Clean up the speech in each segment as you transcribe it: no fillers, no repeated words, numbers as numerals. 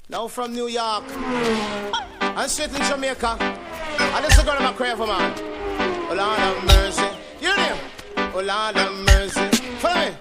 Now from New York and straight in Jamaica. And this is a girl I'm a cry for, man. Oh Lord have mercy. You know? Oh Lord have mercy. Follow me.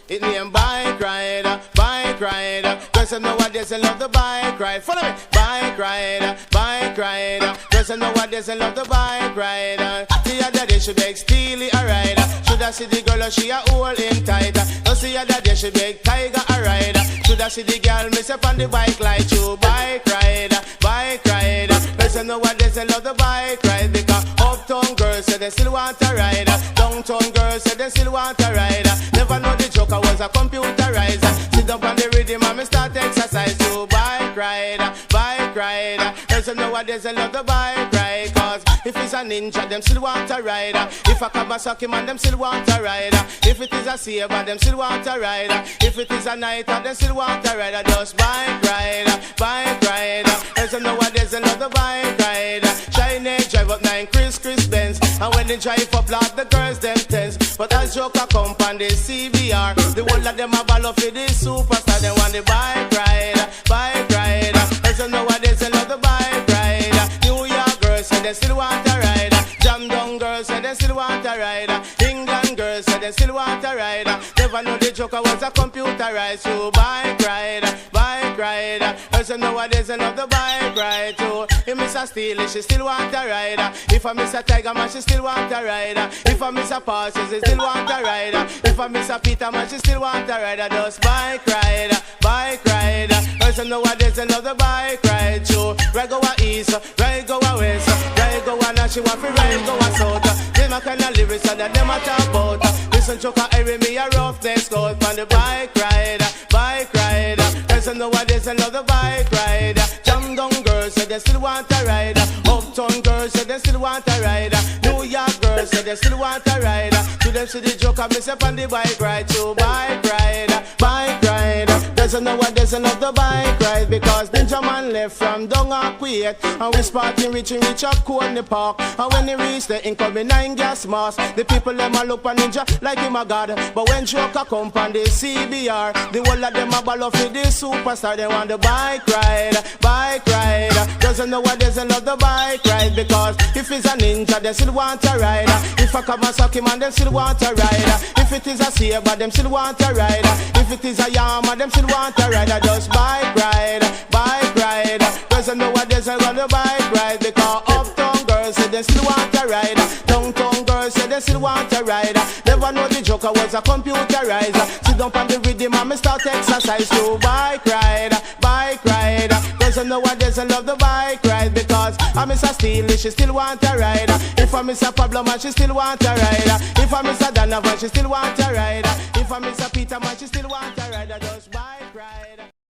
It name bike rider, bike rider. Girls I nowadays I love the bike ride. Follow me. Bike rider, bike rider. Girls I nowadays I love the bike rider. The other day she beg Steely a rider. Shoulda see the girl she a hold him tighter. Don't see other day she beg Tiger a rider. Shoulda see the girl miss up on the bike like you. Bike rider, bike rider. Girls I nowadays I love the bike ride because uptown girls say they still want a rider. Downtown girls say they still want a rider. Never know the joker was a computerizer. Sit up on the rhythm and me start exercise. So bike rider, bike rider. Girls I nowadays I love the bike ride cause if it's a ninja them still want a rider. If a Kawasaki man them still want a rider. If it is a Saber them still want a rider. If it is a Nighthawk them still want a rider. Just bike rider, bike rider. Girls I nowadays I love the bike rider. Shiny drive up 9 Chris Benz. And when they drive up like the girls them tense. But as Joker come on the CBR, the whole of them a ball up for the superstar. They want the bike rider, bike rider. Girls I nowadays I love the bike rider. New York girls say they still want a rider. Jam down girls say they still want a rider. England girls say they still want a rider. Never know the Joker was a computerized. So bike rider, bike rider. Girls I nowadays I love the bike ride too. If Miss a Steely she still want a rider. If I miss a Tiger man she still want a rider. If I miss a Parsons she still want a rider. If I miss a Peter man she still want a rider. Just bike rider, bike rider. Girls I nowadays I love the bike ride too. Right go a east, right go a west, right go a north, she want fi right go a south. Them a kind of lyrics that them a talk about. Listen Choker Irie me a roughness code on the bike rider, bike rider. Girls I nowadays I love the bike rider. Jam down girls say they still want a rider. Uptown girls say they still want a rider. New York girls say they still want a rider. To them see the Joker me up on the bike ride. So bike rider, bike rider. Girls I nowadays I love the bike ride because Ninja Man left from down a Kuwait and we sparking reach up Coney Park. And when he reached the incoming 9 gas mask, the people them a look on Ninja like him a god. But when Joker come on the CBR, the whole of them a ball off with the superstar. They want the bike ride, bike ride. Girls I nowadays I love the bike ride because if it's a ninja they still want a rider. If a Kawasaki man them still want a rider. If it is a Saber them still want a rider. If it is a Yamaha them still want a rider. Just bike ride, bike ride. Girls I nowadays I love the bike ride because uptown girls say they still want a rider. Downtown girls say they still want a rider. Never know the Joker was a computerizer. Sit down on the rhythm and me start exercise. So bike ride, bike ride. Girls I nowadays I love the bike ride because I miss a Steely she still want a rider. If I miss a Pablo man she still want a rider. If I miss a Donovan she still want a rider. If I miss a Peter man she still want